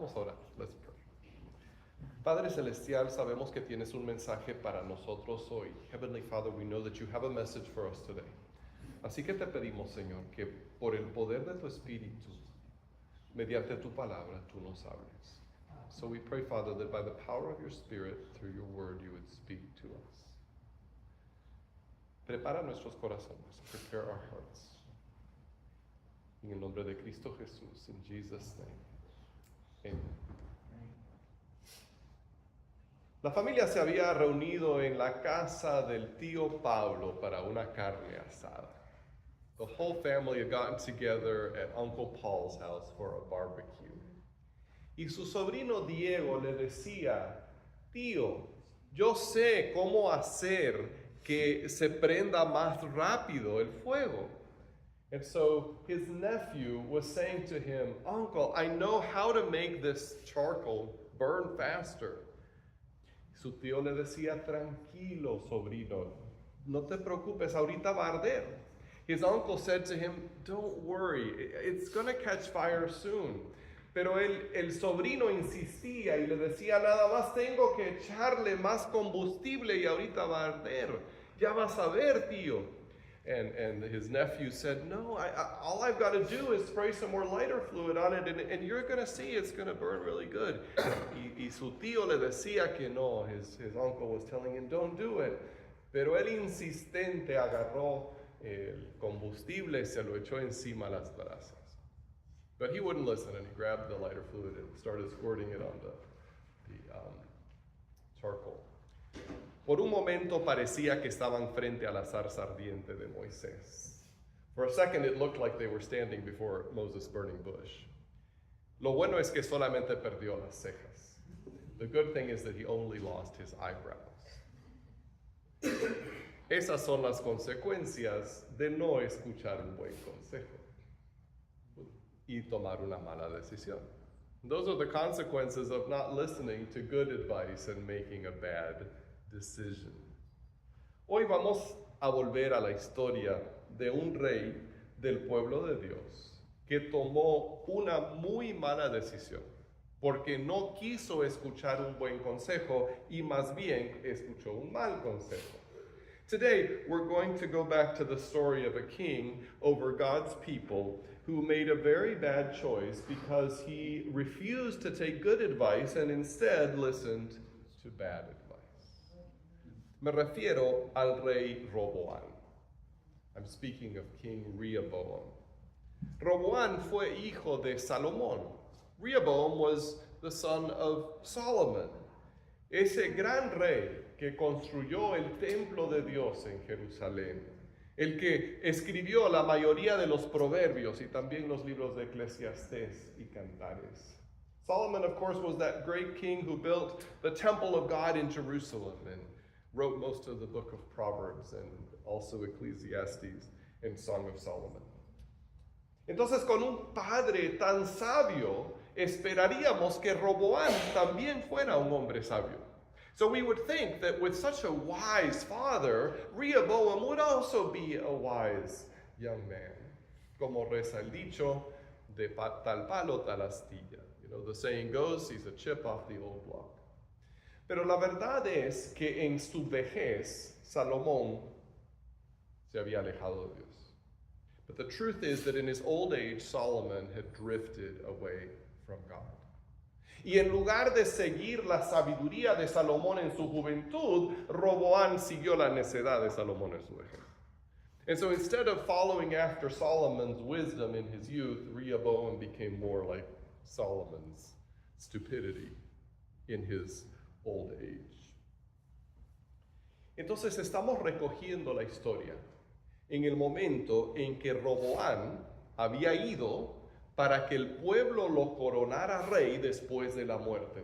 Vamos a orar. Let's pray. Padre Celestial, sabemos que tienes un mensaje para nosotros hoy. Heavenly Father, we know that you have a message for us today. Así que te pedimos, Señor, que por el poder de tu Espíritu, mediante tu palabra, tú nos hables. So we pray, Father, that by the power of your Spirit, through your word, you would speak to us. Prepara nuestros corazones. Prepare our hearts. En el nombre de Cristo Jesús, in Jesus' name. Amen. La familia se había reunido en la casa del tío Pablo para una carne asada. The whole family had gotten together at Uncle Paul's house for a barbecue. Y su sobrino Diego le decía, tío, yo sé cómo hacer que se prenda más rápido el fuego. And so his nephew was saying to him, Uncle, I know how to make this charcoal burn faster. Su tío le decía, tranquilo, sobrino, no te preocupes, ahorita va a arder. His uncle said to him, don't worry, it's going to catch fire soon. Pero el sobrino insistía y le decía, nada más tengo que echarle más combustible y ahorita va a arder. Ya vas a ver, tío. And his nephew said, no, all I've got to do is spray some more lighter fluid on it, and you're going to see it's going to burn really good. Y su tío le decía que no. His uncle was telling him, don't do it. Pero él insistente agarró el combustible y se lo echó encima las brasas. But he wouldn't listen, and he grabbed the lighter fluid and started squirting it on the charcoal. Por un momento parecía que estaban frente a la zarza ardiente de Moisés. For a second it looked like they were standing before Moses' burning bush. Lo bueno es que solamente perdió las cejas. The good thing is that he only lost his eyebrows. Esas son las consecuencias de no escuchar un buen consejo y tomar una mala decisión. Those are the consequences of not listening to good advice and making a bad decision. Hoy vamos a volver a la historia de un rey del pueblo de Dios que tomó una muy mala decisión porque no quiso escuchar un buen consejo y más bien escuchó un mal consejo. Today, we're going to go back to the story of a king over God's people who made a very bad choice because he refused to take good advice and instead listened to bad advice. Me refiero al rey Roboán. I'm speaking of King Rehoboam. Roboán fue hijo de Salomón. Rehoboam was the son of Solomon. Ese gran rey que construyó el templo de Dios en Jerusalén. El que escribió la mayoría de los proverbios y también los libros de Eclesiastés y Cantares. Solomon, of course, was that great king who built the temple of God in Jerusalem and wrote most of the book of Proverbs and also Ecclesiastes and Song of Solomon. Entonces, con un padre tan sabio, esperaríamos que Roboán también fuera un hombre sabio. So we would think that with such a wise father, Rehoboam would also be a wise young man. Como reza el dicho, de tal palo, tal astilla. You know, the saying goes, he's a chip off the old block. Pero la verdad es que en su vejez, Salomón se había alejado de Dios. But the truth is that in his old age, Solomon had drifted away from God. Y en lugar de seguir la sabiduría de Salomón en su juventud, Roboán siguió la necedad de Salomón en su vejez. And so instead of following after Solomon's wisdom in his youth, Rehoboam became more like Solomon's stupidity in his old age. Entonces estamos recogiendo la historia en el momento en que Roboán había ido para que el pueblo lo coronara rey después de la muerte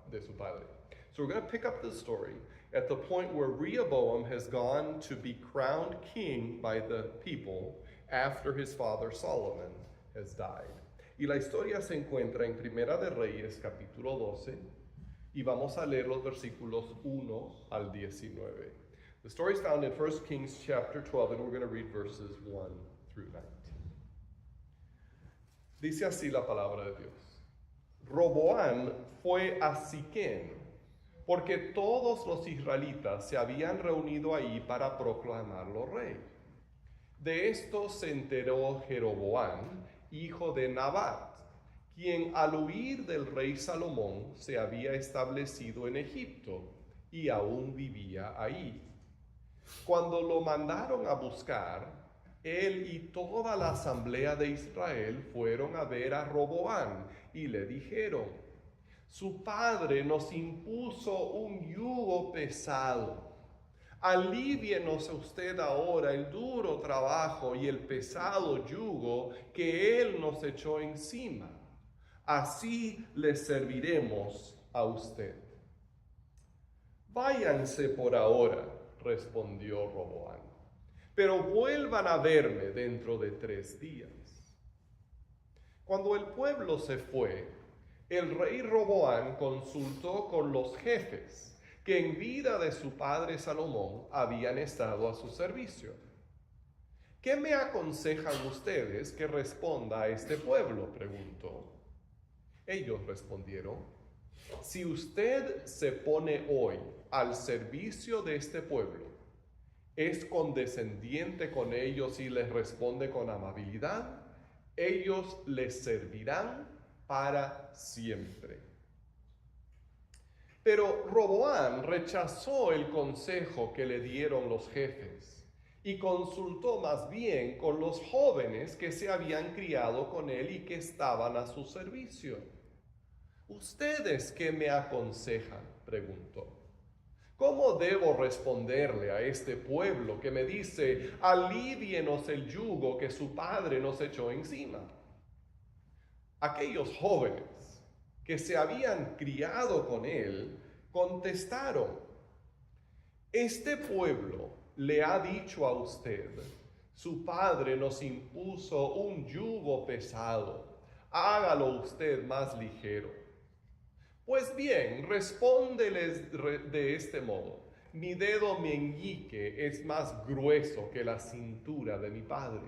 de su padre. So we're going to pick up the story at the point where Rehoboam has gone to be crowned king by the people after his father Solomon has died. Y la historia se encuentra en Primera de Reyes, capítulo 12, y vamos a leer los versículos 1 al 19. The story is found in 1 Kings chapter 12, and we're going to read verses 1 through 19. Dice así la palabra de Dios. Roboán fue a Siquem, porque todos los israelitas se habían reunido ahí para proclamarlo rey. De esto se enteró Jeroboam, hijo de Nabat, quien al huir del rey Salomón se había establecido en Egipto y aún vivía ahí. Cuando lo mandaron a buscar, él y toda la asamblea de Israel fueron a ver a Roboam y le dijeron: su padre nos impuso un yugo pesado. Alívienos usted ahora el duro trabajo y el pesado yugo que él nos echó encima. Así le serviremos a usted. Váyanse por ahora, respondió Roboam, pero vuelvan a verme dentro de 3 días. Cuando el pueblo se fue, el rey Roboam consultó con los jefes que en vida de su padre Salomón habían estado a su servicio. ¿Qué me aconsejan ustedes que responda a este pueblo?, preguntó. Ellos respondieron: si usted se pone hoy al servicio de este pueblo, es condescendiente con ellos y les responde con amabilidad, ellos les servirán para siempre. Pero Roboam rechazó el consejo que le dieron los jefes y consultó más bien con los jóvenes que se habían criado con él y que estaban a su servicio. ¿Ustedes qué me aconsejan?, preguntó. ¿Cómo debo responderle a este pueblo que me dice: alívienos el yugo que su padre nos echó encima? Aquellos jóvenes que se habían criado con él contestaron: este pueblo le ha dicho a usted: su padre nos impuso un yugo pesado, hágalo usted más ligero. Pues bien, respóndeles de este modo: mi dedo meñique es más grueso que la cintura de mi padre.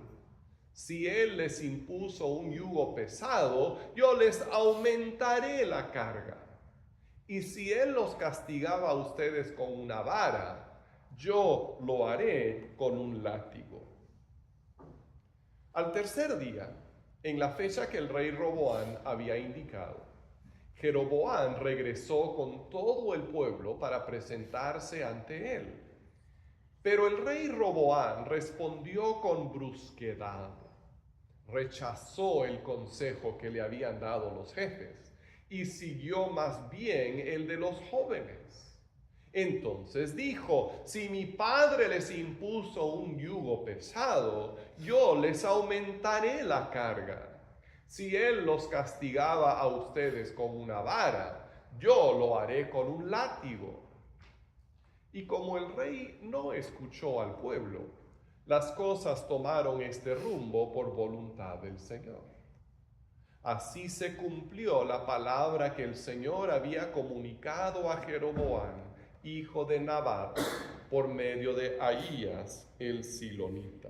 Si él les impuso un yugo pesado, yo les aumentaré la carga. Y si él los castigaba a ustedes con una vara, yo lo haré con un látigo. Al tercer día, en la fecha que el rey Roboam había indicado, Jeroboam regresó con todo el pueblo para presentarse ante él. Pero el rey Roboam respondió con brusquedad. Rechazó el consejo que le habían dado los jefes y siguió más bien el de los jóvenes. Entonces dijo: si mi padre les impuso un yugo pesado, yo les aumentaré la carga. Si él los castigaba a ustedes con una vara, yo lo haré con un látigo. Y como el rey no escuchó al pueblo, las cosas tomaron este rumbo por voluntad del Señor. Así se cumplió la palabra que el Señor había comunicado a Jeroboam, hijo de Nabat, por medio de Ahías el silonita.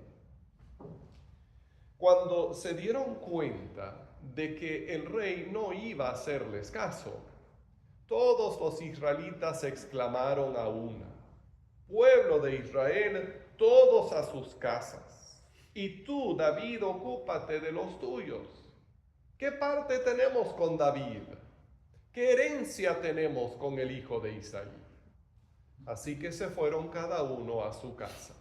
Cuando se dieron cuenta de que el rey no iba a hacerles caso, todos los israelitas exclamaron a una: pueblo de Israel, todos a sus casas, y tú, David, ocúpate de los tuyos. ¿Qué parte tenemos con David? ¿Qué herencia tenemos con el hijo de Isaí? Así que se fueron cada uno a su casa.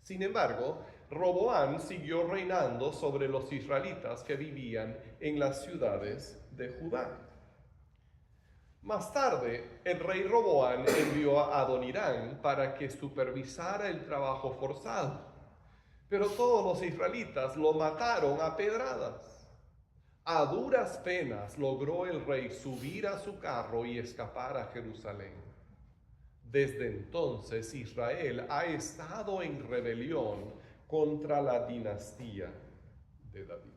Sin embargo, Roboam siguió reinando sobre los israelitas que vivían en las ciudades de Judá. Más tarde, el rey Roboam envió a Adonirán para que supervisara el trabajo forzado, pero todos los israelitas lo mataron a pedradas. A duras penas logró el rey subir a su carro y escapar a Jerusalén. Desde entonces Israel ha estado en rebelión contra la dinastía de David.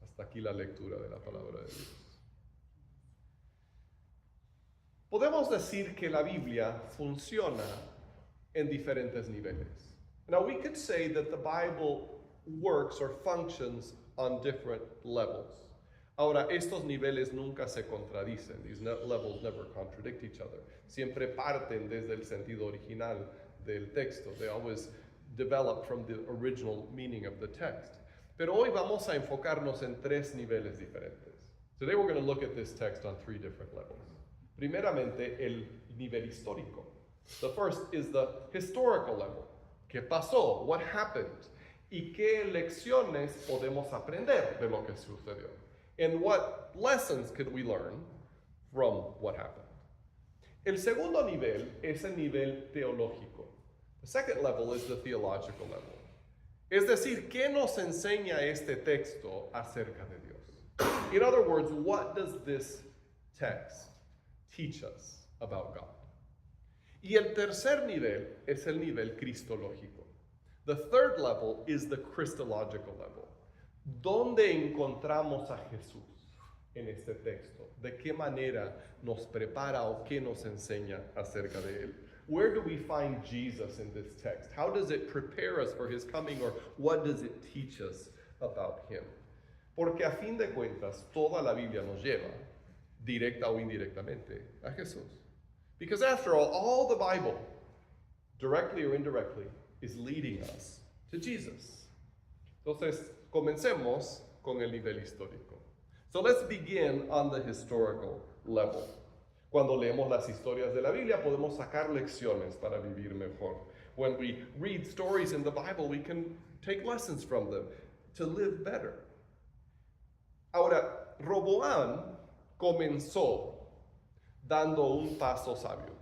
Hasta aquí la lectura de la palabra de Dios. Podemos decir que la Biblia funciona en diferentes niveles. Now we could say that the Bible works or functions on different levels. Ahora, estos niveles nunca se contradicen. These levels never contradict each other. Siempre parten desde el sentido original del texto. They always develop from the original meaning of the text. Pero hoy vamos a enfocarnos en tres niveles diferentes. Today we're going to look at this text on three different levels. Primeramente, el nivel histórico. The first is the historical level. ¿Qué pasó? What happened? ¿Y qué lecciones podemos aprender de lo que sucedió? And what lessons could we learn from what happened? El segundo nivel es el nivel teológico. The second level is the theological level. Es decir, ¿qué nos enseña este texto acerca de Dios? In other words, what does this text teach us about God? Y el tercer nivel es el nivel cristológico. The third level is the Christological level. ¿Dónde encontramos a Jesús en este texto? ¿De qué manera nos prepara o qué nos enseña acerca de él? Where do we find Jesus in this text? How does it prepare us for his coming, or what does it teach us about him? Porque a fin de cuentas, toda la Biblia nos lleva, directa o indirectamente, a Jesús. Because after all the Bible, directly or indirectly, is leading us to Jesus. Entonces, comencemos con el nivel histórico. So let's begin on the historical level. Cuando leemos las historias de la Biblia, podemos sacar lecciones para vivir mejor. When we read stories in the Bible, we can take lessons from them to live better. Ahora, Roboam comenzó dando un paso sabio.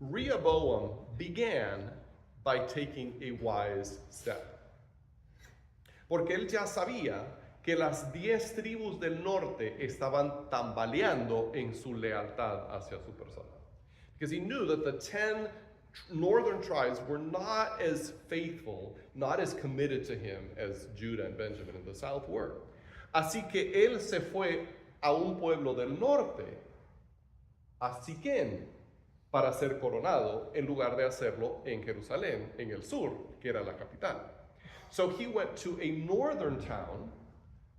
Rehoboam began by taking a wise step. Porque él ya sabía que las 10 tribus del norte estaban tambaleando en su lealtad hacia su persona. Because he knew that the 10 northern tribes were not as faithful, not as committed to him as Judah and Benjamin in the south were. Así que él se fue a un pueblo del norte, a Siquén, para ser coronado, en lugar de hacerlo en Jerusalén, en el sur, que era la capital. So he went to a northern town,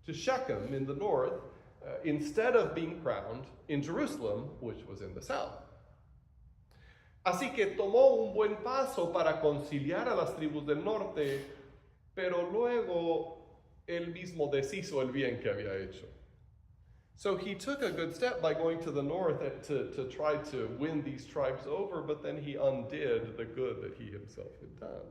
to Shechem in the north, instead of being crowned in Jerusalem, which was in the south. Así que tomó un buen paso para conciliar a las tribus del norte, pero luego él mismo deshizo el bien que había hecho. So he took a good step by going to the north to try to win these tribes over, but then he undid the good that he himself had done.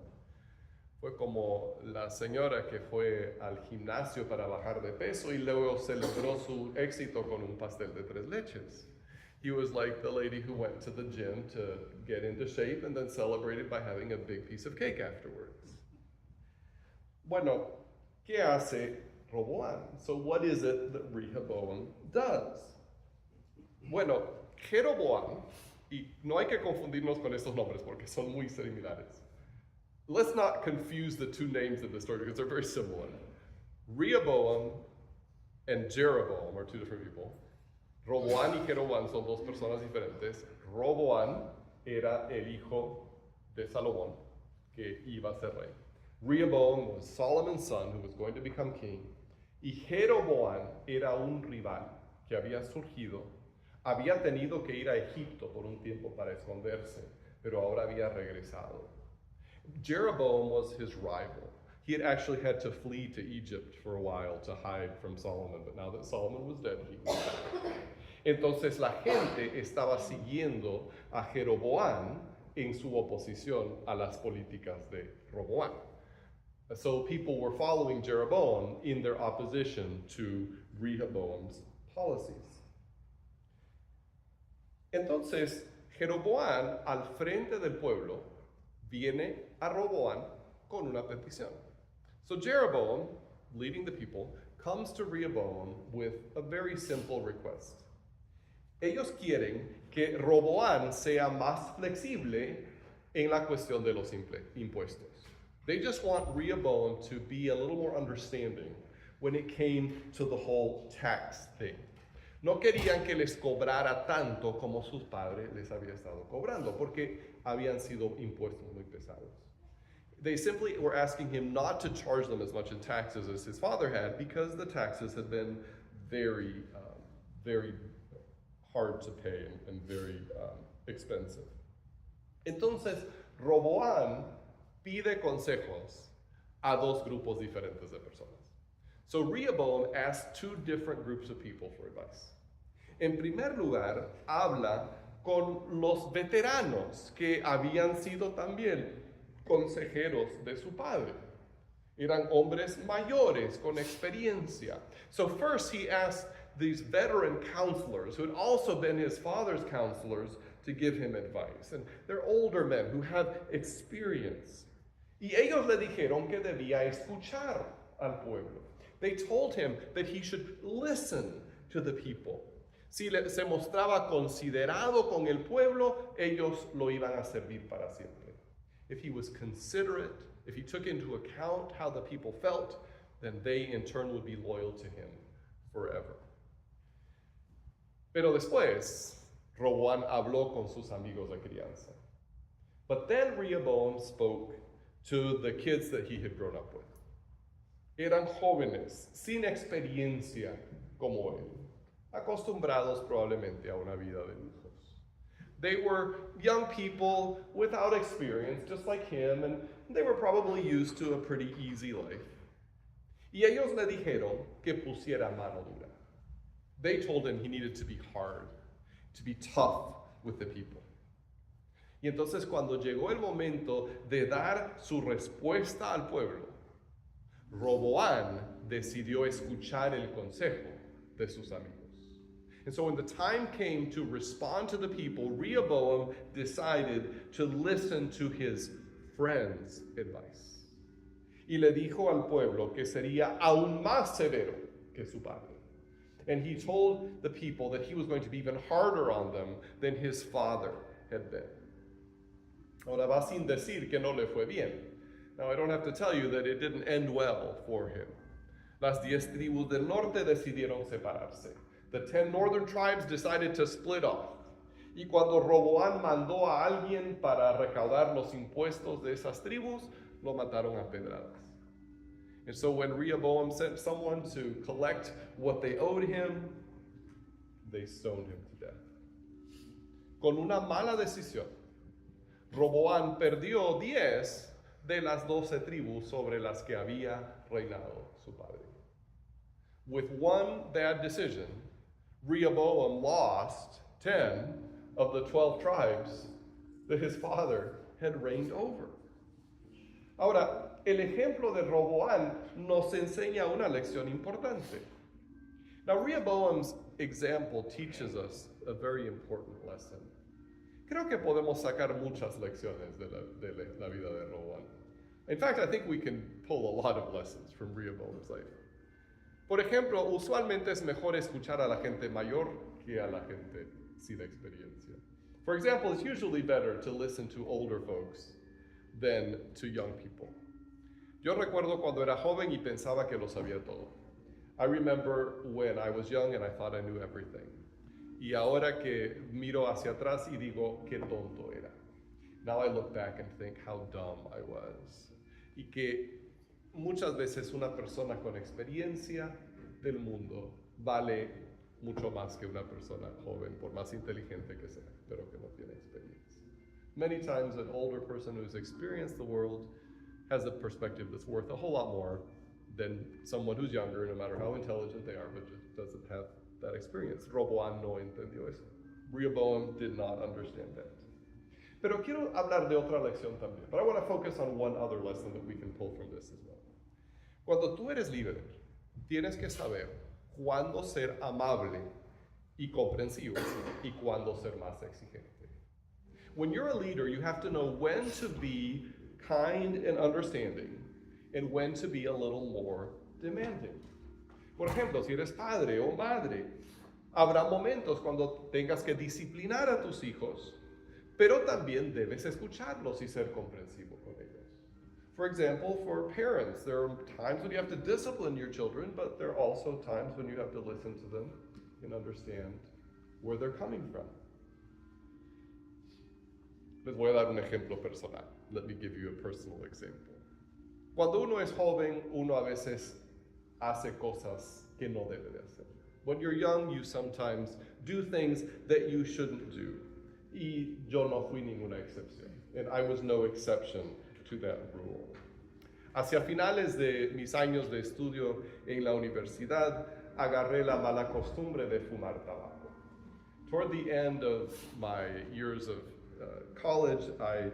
Fue como la señora que fue al gimnasio para bajar de peso y luego celebró su éxito con un pastel de 3 leches. He was like the lady who went to the gym to get into shape and then celebrated by having a big piece of cake afterwards. Bueno, ¿qué hace Roboam? So what is it that Rehoboam does? Bueno, Jeroboam, y no hay que confundirnos con estos nombres porque son muy similares. Let's not confuse the two names of the story because they're very similar. Rehoboam and Jeroboam are two different people. Roboam y Jeroboam son dos personas diferentes. Roboam era el hijo de Salomón, que iba a ser rey. Rehoboam was Solomon's son, who was going to become king. Y Jeroboam era un rival que había surgido. Había tenido que ir a Egipto por un tiempo para esconderse, pero ahora había regresado. Jeroboam was his rival. He had actually had to flee to Egypt for a while to hide from Solomon, but now that Solomon was dead, he was back. Entonces la gente estaba siguiendo a Jeroboam en su oposición a las políticas de Roboam. So people were following Jeroboam in their opposition to Rehoboam's policies. Entonces, Jeroboam, al frente del pueblo, viene a Roboam con una petición. So Jeroboam, leading the people, comes to Rehoboam with a very simple request. Ellos quieren que Roboam sea más flexible en la cuestión de los impuestos. They just want Rehoboam to be a little more understanding when it came to the whole tax thing. No querían que les cobrara tanto como sus padres les había estado cobrando, porque habían sido impuestos muy pesados. They simply were asking him not to charge them as much in taxes as his father had, because the taxes had been very, very hard to pay and very expensive. Entonces, Roboam pide consejos a dos grupos diferentes de personas. So Rehoboam asked two different groups of people for advice. En primer lugar, habla con los veteranos que habían sido también consejeros de su padre. Eran hombres mayores con experiencia. So first he asked these veteran counselors who had also been his father's counselors to give him advice. And they're older men who have experience. Y ellos le dijeron que debía escuchar al pueblo. They told him that he should listen to the people. Si se mostraba considerado con el pueblo, ellos lo iban a servir para siempre. If he was considerate, if he took into account how the people felt, then they in turn would be loyal to him forever. Pero después, Roboam habló con sus amigos de crianza. But then Rehoboam spoke to the kids that he had grown up with. Eran jóvenes, sin experiencia como él, acostumbrados probablemente a una vida de lujos. They were young people without experience, just like him, and they were probably used to a pretty easy life. Y ellos le dijeron que pusiera mano dura. They told him he needed to be hard, to be tough with the people. Y entonces cuando llegó el momento de dar su respuesta al pueblo, Roboam decidió escuchar el consejo de sus amigos. And so when the time came to respond to the people, Rehoboam decided to listen to his friends' advice. Y le dijo al pueblo que sería aún más severo que su padre. And he told the people that he was going to be even harder on them than his father had been. Ahora va sin decir que no le fue bien. Now I don't have to tell you that it didn't end well for him. Las 10 tribus del norte decidieron separarse. The 10 northern tribes decided to split off. Y cuando Roboam mandó a alguien para recaudar los impuestos de esas tribus, lo mataron a pedradas. And so when Rehoboam sent someone to collect what they owed him, they stoned him to death. Con una mala decisión, Roboam perdió 10 de las 12 tribus sobre las que había reinado su padre. With one bad decision, Rehoboam lost 10 of the 12 tribes that his father had reigned over. Ahora, el ejemplo de Roboam nos enseña una lección importante. Now, Rehoboam's example teaches us a very important lesson. Creo que podemos sacar muchas lecciones de la vida de Roboam. In fact, I think we can pull a lot of lessons from Rehoboam's life. Por ejemplo, usualmente es mejor escuchar a la gente mayor que a la gente sin experiencia. For example, it's usually better to listen to older folks than to young people. Yo recuerdo cuando era joven y pensaba que lo sabía todo. I remember when I was young and I thought I knew everything. Y ahora que miro hacia atrás y digo, qué tonto era. Now I look back and think how dumb I was. Y que muchas veces una persona con experiencia del mundo vale mucho más que una persona joven, por más inteligente que sea, pero que no tiene experiencia. Many times an older person who's experienced the world has a perspective that's worth a whole lot more than someone who's younger, no matter how intelligent they are, but just doesn't have that experience. Roboam no entendió eso. Rehoboam did not understand that. Pero quiero hablar de otra lección también. But I want to focus on one other lesson that we can pull from this as well. Cuando tú eres líder, tienes que saber cuándo ser amable y comprensivo y cuándo ser más exigente. When you're a leader, you have to know when to be kind and understanding and when to be a little more demanding. Por ejemplo, si eres padre o madre, habrá momentos cuando tengas que disciplinar a tus hijos, pero también debes escucharlos y ser comprensivo con ellos. For example, for parents, there are times when you have to discipline your children, but there are also times when you have to listen to them and understand where they're coming from. Les voy a dar un ejemplo personal. Let me give you a personal example. Cuando uno es joven, uno a veces hace cosas que no debe de hacer. When you're young, you sometimes do things that you shouldn't do. Y yo no fui ninguna excepción. And I was no exception to that rule. Hacia finales de mis años de estudio en la universidad, agarré la mala costumbre de fumar tabaco. Toward the end of my years of college, I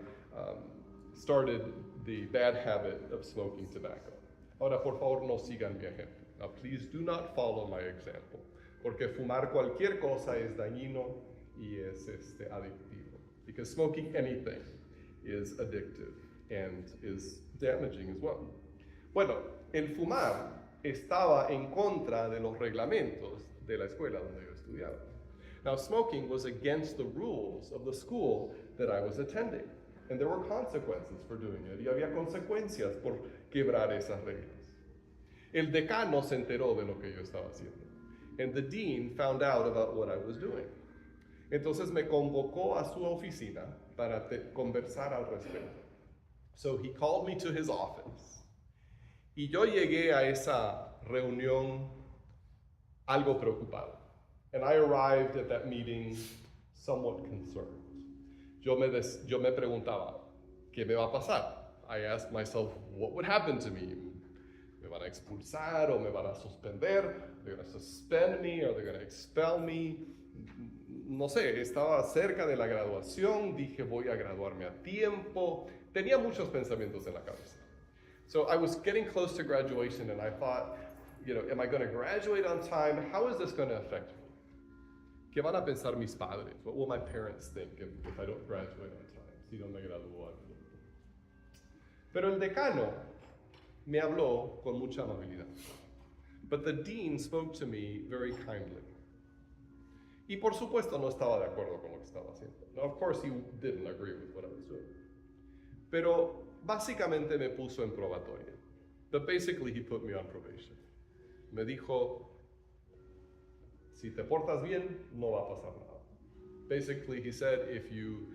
started the bad habit of smoking tobacco. Ahora, por favor, no sigan mi ejemplo. Now, please do not follow my example, porque fumar cualquier cosa es dañino y es adictivo. Because smoking anything is addictive and is damaging as well. Bueno, el fumar estaba en contra de los reglamentos de la escuela donde yo estudiaba. Now, smoking was against the rules of the school that I was attending. And there were consequences for doing it. Y había consecuencias por quebrar esas reglas. El decano se enteró de lo que yo estaba haciendo. And the dean found out about what I was doing. Entonces me convocó a su oficina para conversar al respecto. So he called me to his office. Y yo llegué a esa reunión algo preocupado. And I arrived at that meeting somewhat concerned. Yo me preguntaba, ¿qué me va a pasar? I asked myself, what would happen to me? ¿Me van a expulsar o me van a suspender? They're going to suspend me or they're going to expel me? No sé, estaba cerca de la graduación, dije voy a graduarme a tiempo. Tenía muchos pensamientos en la cabeza. So I was getting close to graduation and I thought, am I going to graduate on time? How is this going to affect me? ¿Qué van a pensar mis padres? What will my parents think if I don't graduate on time? Si no me gradúo a tiempo. Pero el decano me habló con mucha amabilidad. But the dean spoke to me very kindly. Y por supuesto no estaba de acuerdo con lo que estaba haciendo. Now, of course, he didn't agree with what I was doing. Pero básicamente me puso en probatoria. But basically he put me on probation. Me dijo, si te portas bien, no va a pasar nada. Basically, he said, if you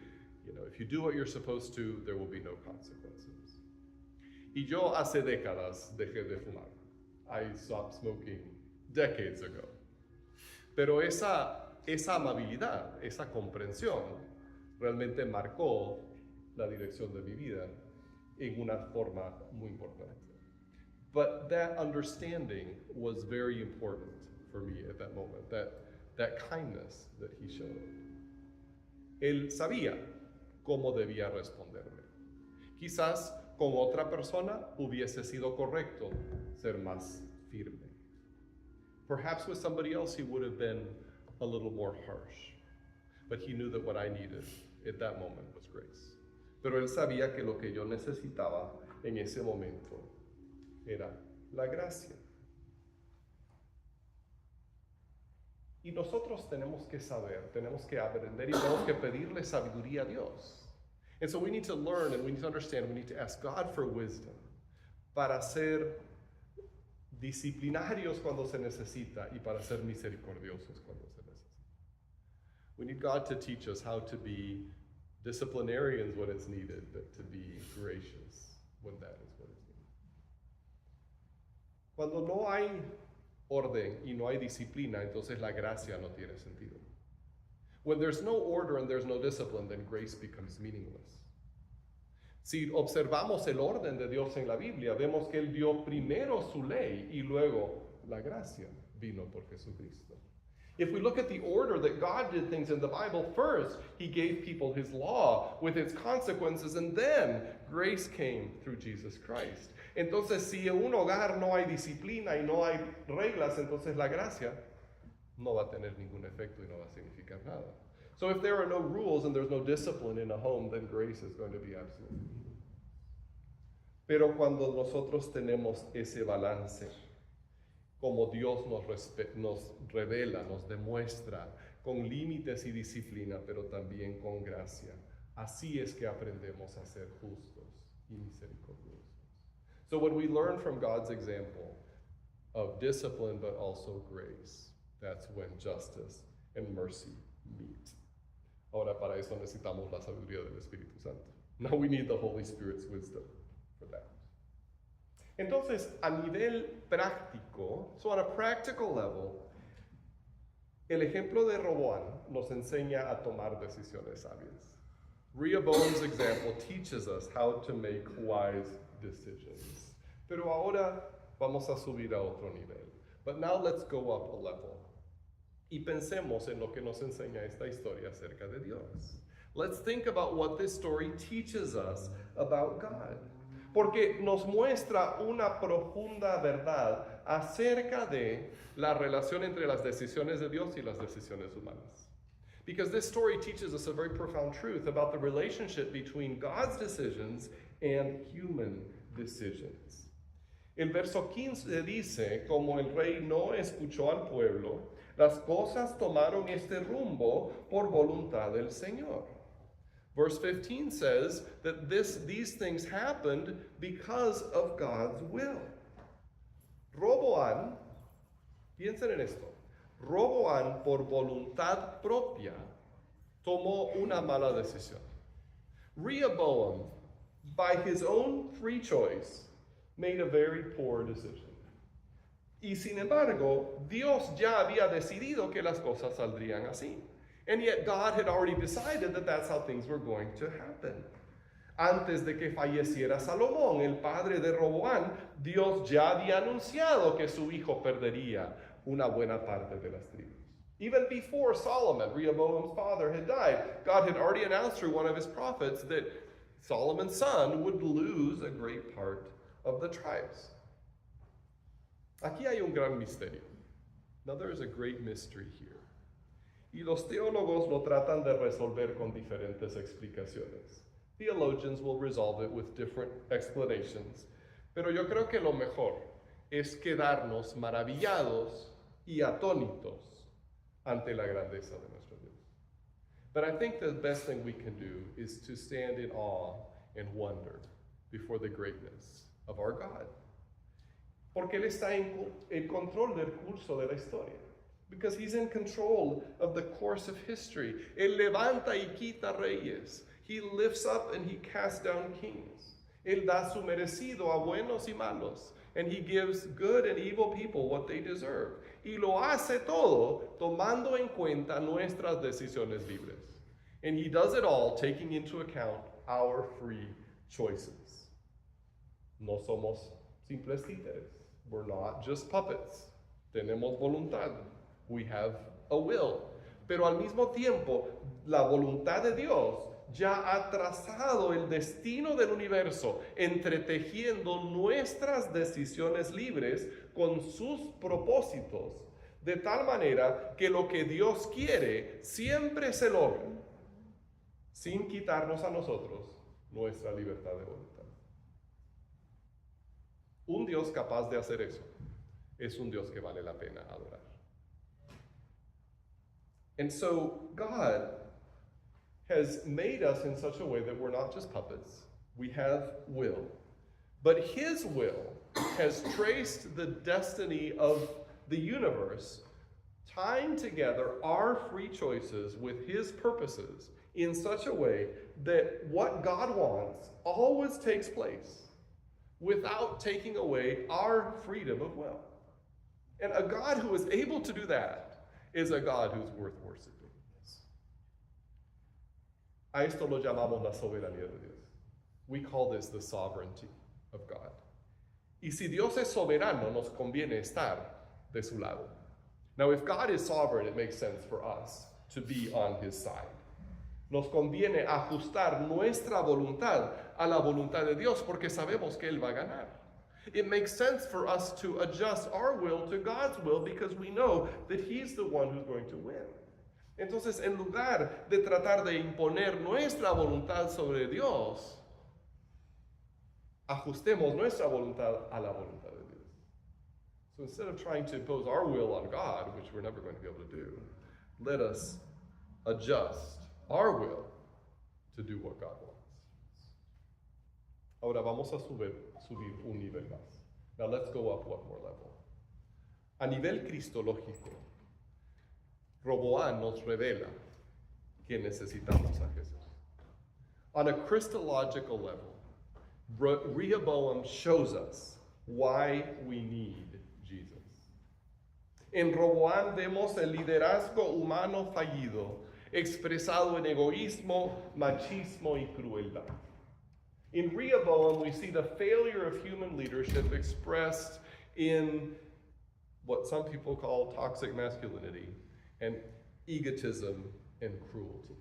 do what you're supposed to, there will be no consequences. Y yo hace décadas dejé de fumar. I stopped smoking decades ago. Pero esa amabilidad, esa comprensión, realmente marcó la dirección de mi vida en una forma muy importante. But that understanding was very important for me at that moment, that kindness that he showed. Él sabía cómo debía responderme. Quizás con otra persona hubiese sido correcto ser más firme. Perhaps with somebody else he would have been a little more harsh. But he knew that what I needed at that moment was grace. Pero él sabía que lo que yo necesitaba en ese momento era la gracia. Y nosotros tenemos que saber, tenemos que aprender y tenemos que pedirle sabiduría a Dios. And so we need to learn and we need to understand, we need to ask God for wisdom para ser disciplinarios cuando se necesita y para ser misericordiosos cuando se necesita. We need God to teach us how to be disciplinarians when it's needed, but to be gracious when that is what is needed. Cuando no hay orden y no hay disciplina, entonces la gracia no tiene sentido. When there's no order and there's no discipline, then grace becomes meaningless. Si observamos el orden de Dios en la Biblia, vemos que Él dio primero su ley y luego la gracia vino por Jesucristo. If we look at the order that God did things in the Bible, first, He gave people His law with its consequences, and then grace came through Jesus Christ. Entonces, si en un hogar no hay disciplina y no hay reglas, entonces la gracia no va a tener ningún efecto y no va a significar nada. So if there are no rules and there's no discipline in a home, then grace is going to be absolutely meaningless. Pero cuando nosotros tenemos ese balance, como Dios nos revela, nos demuestra, con límites y disciplina, pero también con gracia, así es que aprendemos a ser justos y misericordiosos. So when we learn from God's example of discipline but also grace, that's when justice and mercy meet. Ahora, para eso necesitamos la sabiduría del Espíritu Santo. Now we need the Holy Spirit's wisdom for that. Entonces, a nivel práctico, so on a practical level, El ejemplo de Roboam nos enseña a tomar decisiones sabias. Rehoboam's example teaches us how to make wise decisions. Pero ahora vamos a subir a otro nivel. But now let's go up a level. Y pensemos en lo que nos enseña esta historia acerca de Dios. Let's think about what this story teaches us about God. Porque nos muestra una profunda verdad acerca de la relación entre las decisiones de Dios y las decisiones humanas. Because this story teaches us a very profound truth about the relationship between God's decisions and human decisions. El verso 15 dice, como el rey no escuchó al pueblo, las cosas tomaron este rumbo por voluntad del Señor. Verse 15 says that these things happened because of God's will. Roboam, piensen en esto, Roboam por voluntad propia tomó una mala decisión. Rehoboam, by his own free choice, made a very poor decision. Y sin embargo, Dios ya había decidido que las cosas saldrían así. And yet God had already decided that that's how things were going to happen. Antes de que falleciera Salomón, el padre de Roboam, Dios ya había anunciado que su hijo perdería una buena parte de las tribus. Even before Solomon, Rehoboam's father, had died, God had already announced through one of his prophets that Solomon's son would lose a great part of the tribes. Aquí hay un gran misterio. Now there is a great mystery here. Y los teólogos lo tratan de resolver con diferentes explicaciones. Theologians will resolve it with different explanations. Pero yo creo que lo mejor es quedarnos maravillados y atónitos ante la grandeza de nuestro Dios. But I think the best thing we can do is to stand in awe and wonder before the greatness of our God. Porque Él está en control del curso de la historia. Because He's in control of the course of history. Él levanta y quita reyes. He lifts up and He casts down kings. Él da su merecido a buenos y malos. And He gives good and evil people what they deserve. Y lo hace todo tomando en cuenta nuestras decisiones libres. And He does it all taking into account our free choices. No somos simples títeres. We're not just puppets. Tenemos voluntad. We have a will. Pero al mismo tiempo, la voluntad de Dios ya ha trazado el destino del universo, entretejiendo nuestras decisiones libres con sus propósitos, de tal manera que lo que Dios quiere siempre se logra, sin quitarnos a nosotros nuestra libertad de voluntad. Un Dios capaz de hacer eso es un Dios que vale la pena adorar. And so God has made us in such a way that we're not just puppets. We have will. But His will has traced the destiny of the universe, tying together our free choices with His purposes in such a way that what God wants always takes place without taking away our freedom of will. And a God who is able to do that is a God who's worth worshiping. A esto lo llamamos la soberanía de Dios. We call this the sovereignty of God. Y si Dios es soberano, nos conviene estar de su lado. Now, if God is sovereign, it makes sense for us to be on His side. Nos conviene ajustar nuestra voluntad a la voluntad de Dios porque sabemos que Él va a ganar. It makes sense for us to adjust our will to God's will because we know that He's the one who's going to win. Entonces, en lugar de tratar de imponer nuestra voluntad sobre Dios, ajustemos nuestra voluntad a la voluntad de Dios. So instead of trying to impose our will on God, which we're never going to be able to do, let us adjust our will to do what God wants. Ahora vamos a subir un nivel más. Now let's go up one more level. A nivel cristológico, Roboam nos revela que necesitamos a Jesús. On a Christological level, Rehoboam shows us why we need Jesus. En Roboam vemos el liderazgo humano fallido, expresado en egoísmo, machismo y crueldad. In Rehoboam, we see the failure of human leadership expressed in what some people call toxic masculinity and egotism and cruelty.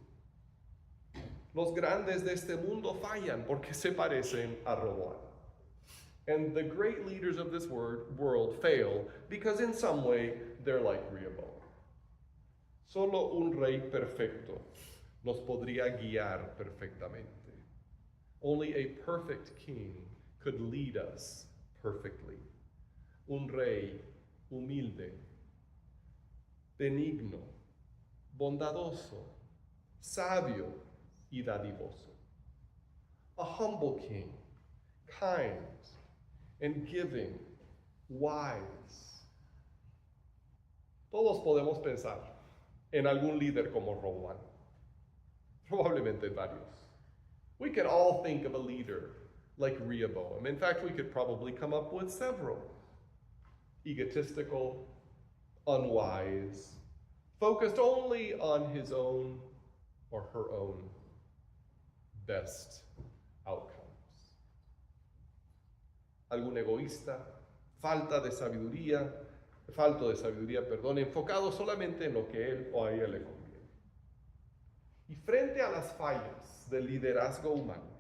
Los grandes de este mundo fallan porque se parecen a Roboam. And the great leaders of this world fail because in some way they're like Rehoboam. Solo un rey perfecto nos podría guiar perfectamente. Only a perfect king could lead us perfectly. Un rey humilde, benigno, bondadoso, sabio y dadivoso. A humble king, kind and giving, wise. Todos podemos pensar en algún líder como Roboam. Probablemente varios. We could all think of a leader like Rehoboam. In fact, we could probably come up with several. Egotistical, unwise, focused only on his own or her own best outcomes. Algún egoísta, falto de sabiduría, enfocado solamente en lo que él o a ella le conviene. Y frente a las fallas del liderazgo humano,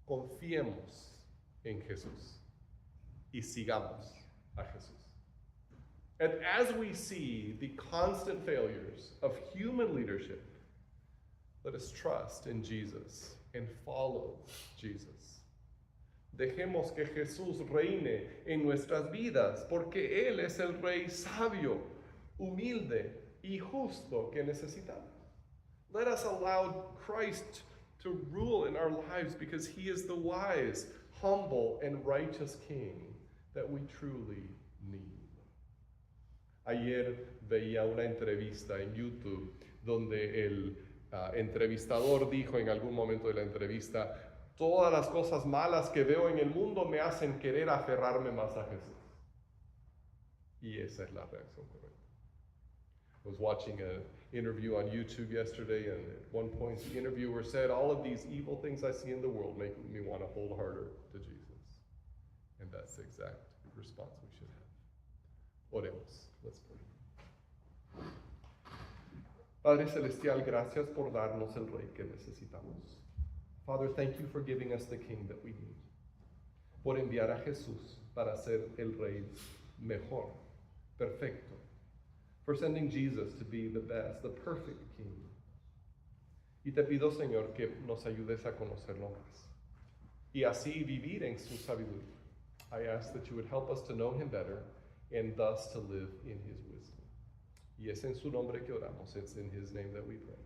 confiemos en Jesús y sigamos a Jesús. And as we see the constant failures of human leadership, let us trust in Jesus and follow Jesus. Dejemos que Jesús reine en nuestras vidas, porque Él es el Rey sabio, humilde y justo que necesitamos. Let us allow Christ to rule in our lives because He is the wise, humble, and righteous King that we truly need. Ayer veía una entrevista en YouTube donde el entrevistador dijo en algún momento de la entrevista: todas las cosas malas que veo en el mundo me hacen querer aferrarme más a Jesús. Y esa es la reacción correcta. I was watching an interview on YouTube yesterday, and at one point the interviewer said, all of these evil things I see in the world make me want to hold harder to Jesus. And that's the exact response we should have. Oremos. Let's pray. Padre Celestial, gracias por darnos el Rey que necesitamos. Father, thank you for giving us the King that we need. Por enviar a Jesús para ser el Rey mejor, perfecto. For sending Jesus to be the best, the perfect King. Y te pido, Señor, que nos ayudes a conocerlo más. Y así vivir en su sabiduría. I ask that you would help us to know him better and thus to live in his wisdom. Y es en su nombre que oramos. It's in his name that we pray.